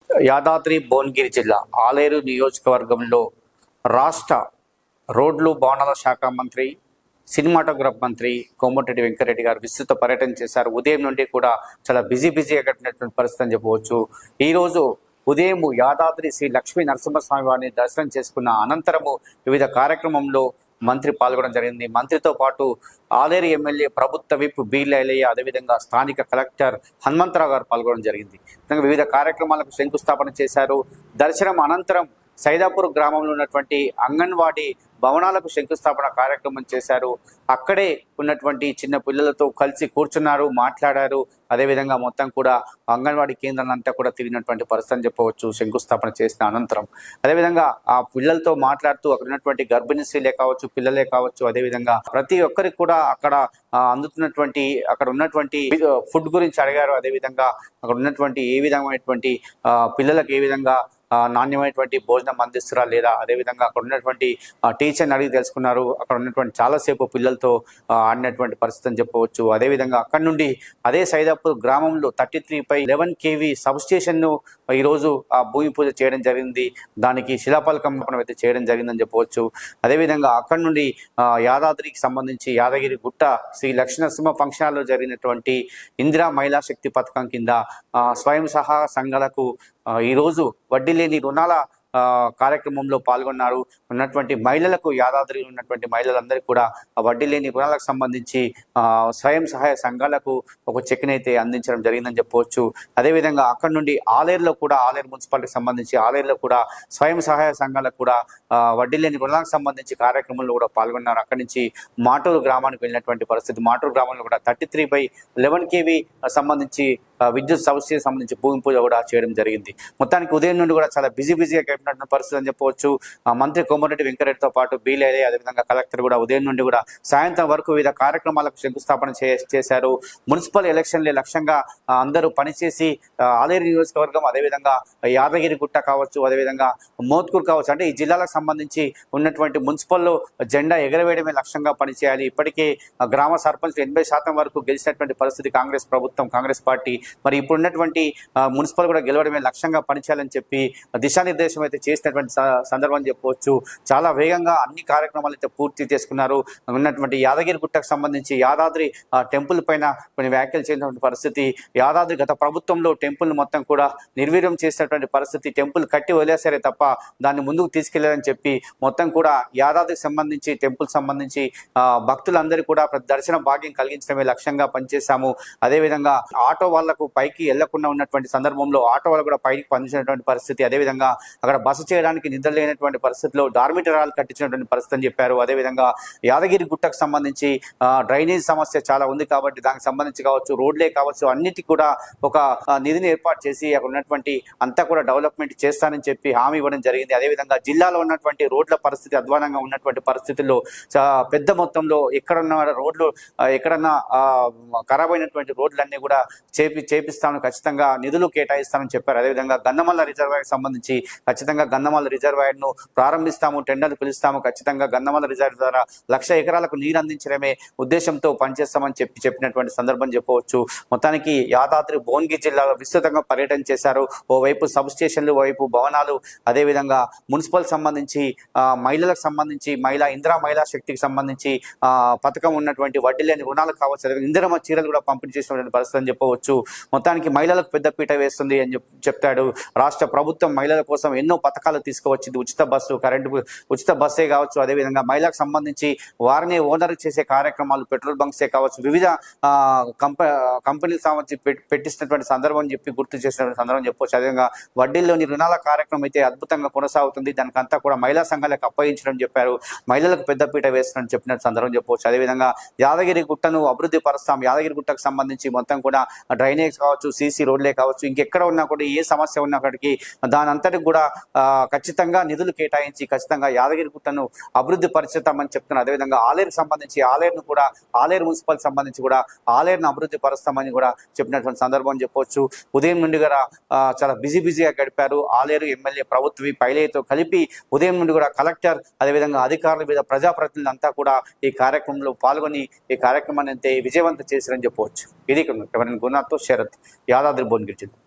యాదాద్రి భువనగిరి జిల్లా ఆలేరు నియోజకవర్గంలో రాష్ట్ర రోడ్లు భవనాల శాఖ మంత్రి సినిమాటోగ్రాఫ్ మంత్రి కోమటిరెడ్డి వెంకటరెడ్డి గారు విస్తృత పర్యటన చేశారు. ఉదయం నుండి కూడా చాలా బిజీగా కట్టినటువంటి పరిస్థితి అని చెప్పవచ్చు. ఈరోజు ఉదయం యాదాద్రి శ్రీ లక్ష్మీ నరసింహస్వామి వారిని దర్శనం చేసుకున్న అనంతరము వివిధ కార్యక్రమంలో మంత్రి పాల్గొనడం జరిగింది. మంత్రితో పాటు ఆలేరు ఎమ్మెల్యే ప్రభుత్వ విప్ బీలయ్య, అదేవిధంగా స్థానిక కలెక్టర్ హనుమంతరావు గారు పాల్గొనడం జరిగింది. వివిధ కార్యక్రమాలకు శంకుస్థాపన చేశారు. దర్శనం అనంతరం సైదాపూర్ గ్రామంలో ఉన్నటువంటి అంగన్వాడీ భవనాలకు శంకుస్థాపన కార్యక్రమం చేశారు. అక్కడే ఉన్నటువంటి చిన్న పిల్లలతో కలిసి కూర్చున్నారు, మాట్లాడారు. అదేవిధంగా మొత్తం కూడా అంగన్వాడీ కేంద్రాన్ని అంతా కూడా తిరిగినటువంటి పరిస్థితి అని చెప్పవచ్చు శంకుస్థాపన చేసిన అనంతరం. అదేవిధంగా ఆ పిల్లలతో మాట్లాడుతూ అక్కడ ఉన్నటువంటి గర్భిణీ స్త్రీలే కావచ్చు, పిల్లలే కావచ్చు, అదేవిధంగా ప్రతి ఒక్కరికి కూడా అక్కడ అందుతున్నటువంటి అక్కడ ఉన్నటువంటి ఫుడ్ గురించి అడిగారు. అదేవిధంగా అక్కడ ఉన్నటువంటి ఏ విధమైనటువంటి పిల్లలకు ఏ విధంగా నాణ్యమైనటువంటి భోజనం అందిస్తురా లేదా, అదేవిధంగా అక్కడ ఉన్నటువంటి టీచర్ని అడిగి తెలుసుకున్నారు. అక్కడ ఉన్నటువంటి చాలాసేపు పిల్లలతో ఆడినటువంటి పరిస్థితి అని చెప్పవచ్చు. అదేవిధంగా అక్కడ నుండి అదే సైదాపూర్ గ్రామంలో 33/11 kV సబ్ స్టేషన్ను ఈరోజు భూమి పూజ చేయడం జరిగింది. దానికి శిలాఫలకం అయితే చేయడం జరిగిందని చెప్పవచ్చు. అదేవిధంగా అక్కడ నుండి యాదాద్రికి సంబంధించి యాదగిరి గుట్ట శ్రీ లక్ష్మీనరసింహ ఫంక్షన్ హాల్లో జరిగినటువంటి ఇందిరా మహిళా శక్తి పథకం కింద స్వయం సహాయ సంఘాలకు ఈరోజు వడ్డీ లేని రుణాల కార్యక్రమంలో పాల్గొన్నారు. ఉన్నటువంటి మహిళలకు యాదాద్రి ఉన్నటువంటి మహిళలందరికీ కూడా వడ్డీ లేని రుణాలకు సంబంధించి స్వయం సహాయ సంఘాలకు ఒక చెక్ని అయితే అందించడం జరిగిందని చెప్పవచ్చు. అదేవిధంగా అక్కడ నుండి ఆలేరులో కూడా ఆలేరు మున్సిపాలిటీకి సంబంధించి ఆలేరులో కూడా స్వయం సహాయ సంఘాలకు కూడా వడ్డీ లేని రుణాలకు సంబంధించి కార్యక్రమంలో కూడా పాల్గొన్నారు. అక్కడి నుంచి మాటూరు గ్రామానికి వెళ్ళినటువంటి పరిస్థితి. మాటూరు గ్రామంలో కూడా 33/11 kV సంబంధించి విద్యుత్ సబ్సిడీకి సంబంధించి భూమి పూజ కూడా చేయడం జరిగింది. మొత్తానికి ఉదయం నుండి కూడా చాలా బిజీగా గడిపినటువంటి పరిస్థితి అని చెప్పవచ్చు. మంత్రి కోమటిరెడ్డి వెంకటరెడ్డితో పాటు బీలయ్య, అదేవిధంగా కలెక్టర్ కూడా ఉదయం నుండి కూడా సాయంత్రం వరకు వివిధ కార్యక్రమాలకు శంకుస్థాపన చేశారు. మున్సిపల్ ఎలక్షన్లే లక్ష్యంగా అందరూ పనిచేసి ఆలేరు నియోజకవర్గం, అదేవిధంగా యాదగిరి గుట్ట కావచ్చు, అదేవిధంగా మోత్కూరు కావచ్చు, అంటే ఈ జిల్లాలకు సంబంధించి ఉన్నటువంటి మున్సిపల్లో జెండా ఎగరవేయడమే లక్ష్యంగా పనిచేయాలి. ఇప్పటికే గ్రామ సర్పంచ్ 80% వరకు గెలిచినటువంటి పరిస్థితి కాంగ్రెస్ ప్రభుత్వం, కాంగ్రెస్ పార్టీ. మరి ఇప్పుడున్నటువంటి మున్సిపల్ కూడా గెలవడమే లక్ష్యంగా పనిచేయాలని చెప్పి దిశానిర్దేశం అయితే చేసినటువంటి సందర్భం చెప్పవచ్చు. చాలా వేగంగా అన్ని కార్యక్రమాలు అయితే పూర్తి చేసుకున్నారు. ఉన్నటువంటి యాదగిరి గుట్టకు సంబంధించి యాదాద్రి టెంపుల్ పైన కొన్ని వ్యాఖ్యలు చేసినటువంటి పరిస్థితి. యాదాద్రి గత ప్రభుత్వంలో టెంపుల్ మొత్తం కూడా నిర్వీర్యం చేసినటువంటి పరిస్థితి. టెంపుల్ కట్టి వదిలేసారే తప్ప దాన్ని ముందుకు తీసుకెళ్లారని చెప్పి మొత్తం కూడా యాదాద్రికి సంబంధించి టెంపుల్ సంబంధించి భక్తులందరూ కూడా దర్శన భాగ్యం కలిగించడమే లక్ష్యంగా పనిచేశాము. అదేవిధంగా ఆటో వాళ్లకు పైకి వెళ్లకుండా ఉన్నటువంటి సందర్భంలో ఆటో వాళ్ళు కూడా పైకి పంపించినటువంటి పరిస్థితి. అదేవిధంగా అక్కడ బస చేయడానికి నిద్ర లేనటువంటి పరిస్థితిలో డార్మిటరాలు కట్టించినటువంటి పరిస్థితి అని చెప్పారు. అదేవిధంగా యాదగిరి గుట్టకు సంబంధించి డ్రైనేజ్ సమస్య చాలా ఉంది కాబట్టి దానికి సంబంధించి కావచ్చు, రోడ్లే కావచ్చు, అన్నిటికీ కూడా ఒక నిధిని ఏర్పాటు చేసి అక్కడ ఉన్నటువంటి అంతా కూడా డెవలప్మెంట్ చేస్తానని చెప్పి హామీ ఇవ్వడం జరిగింది. అదేవిధంగా జిల్లాలో ఉన్నటువంటి రోడ్ల పరిస్థితి అధ్వానంగా ఉన్నటువంటి పరిస్థితుల్లో పెద్ద మొత్తంలో ఎక్కడన్నా రోడ్లు ఎక్కడన్నా ఖరాబ్ అయినటువంటి రోడ్లన్నీ కూడా చేపిస్తామని ఖచ్చితంగా నిధులు కేటాయిస్తామని చెప్పారు. అదేవిధంగా గంధమల్ల రిజర్వాయర్ సంబంధించి ఖచ్చితంగా గంధమల్ల రిజర్వాయర్ను ప్రారంభిస్తాము, టెండర్లు పిలుస్తాము, ఖచ్చితంగా గంధమల్ల రిజర్వాయర్ ద్వారా 1,00,000 ఎకరాలకు నీరు అందించడమే ఉద్దేశంతో పనిచేస్తామని చెప్పినటువంటి సందర్భం చెప్పవచ్చు. మొత్తానికి యాదాద్రి భువనగిరి జిల్లాలో విస్తృతంగా పర్యటన చేశారు. ఓవైపు సబ్ స్టేషన్లు, ఓవైపు భవనాలు, అదేవిధంగా మున్సిపల్ సంబంధించి మహిళలకు సంబంధించి ఇందిరా మహిళా శక్తికి సంబంధించి పథకం ఉన్నటువంటి వడ్డీ లేని రుణాలు కావచ్చు, ఇందిరమ్మ చీరలు కూడా పంపిణీ చేసినటువంటి పరిస్థితి అని చెప్పవచ్చు. మొత్తానికి మహిళలకు పెద్దపీట వేస్తుంది అని చెప్తాడు. రాష్ట్ర ప్రభుత్వం మహిళల కోసం ఎన్నో పథకాలు తీసుకువచ్చింది. ఉచిత బస్సు, ఉచిత బస్సే కావచ్చు, అదేవిధంగా మహిళలకు సంబంధించి వారిని ఓనర్ చేసే కార్యక్రమాలు, పెట్రోల్ బంక్సే కావచ్చు, వివిధ కంపెనీలకు సంబంధించి పెట్టిస్తున్నటువంటి సందర్భం చెప్పి గుర్తు చేసినటువంటి సందర్భం చెప్పవచ్చు. అదేవిధంగా వడ్డీలోని రుణాల కార్యక్రమం అయితే అద్భుతంగా కొనసాగుతుంది. దానికంతా కూడా మహిళా సంఘాలకు అప్పగించడం చెప్పారు. మహిళలకు పెద్దపీట వేస్తున్నట్టు చెప్పిన సందర్భం చెప్పవచ్చు. అదేవిధంగా యాదగిరి గుట్టను అభివృద్ధి పరుస్తాం. యాదగిరి గుట్టకు సంబంధించి మొత్తం కూడా డ్రైనేజ్ కావచ్చు, సీసీ రోడ్లే కావచ్చు, ఇంకెక్కడ ఉన్నా కూడా ఏ సమస్య ఉన్నప్పటికీ దాని అంతటికి కూడా ఖచ్చితంగా నిధులు కేటాయించి ఖచ్చితంగా యాదగిరి గుట్టను అభివృద్ధి పరిచేస్తామని చెప్తున్నారు. అదేవిధంగా ఆలేరుకు సంబంధించి ఆలేరును కూడా ఆలేరు మున్సిపల్ సంబంధించి కూడా ఆలేరును అభివృద్ధి పరుస్తామని కూడా చెప్పినటువంటి సందర్భం చెప్పవచ్చు. ఉదయం నుండి కూడా చాలా బిజీగా గడిపారు. ఆలేరు ఎమ్మెల్యే ప్రభుత్వ పైలయ్యతో కలిపి ఉదయం నుండి కూడా కలెక్టర్, అదేవిధంగా అధికారులు, వివిధ ప్రజాప్రతినిధులు అంతా కూడా ఈ కార్యక్రమంలో పాల్గొని ఈ కార్యక్రమాన్ని అయితే విజయవంతం చేశారని చెప్పవచ్చు. ఇది గురునాథ్తో శరత్, యాదాద్రి భువనగిరి జిల్లా.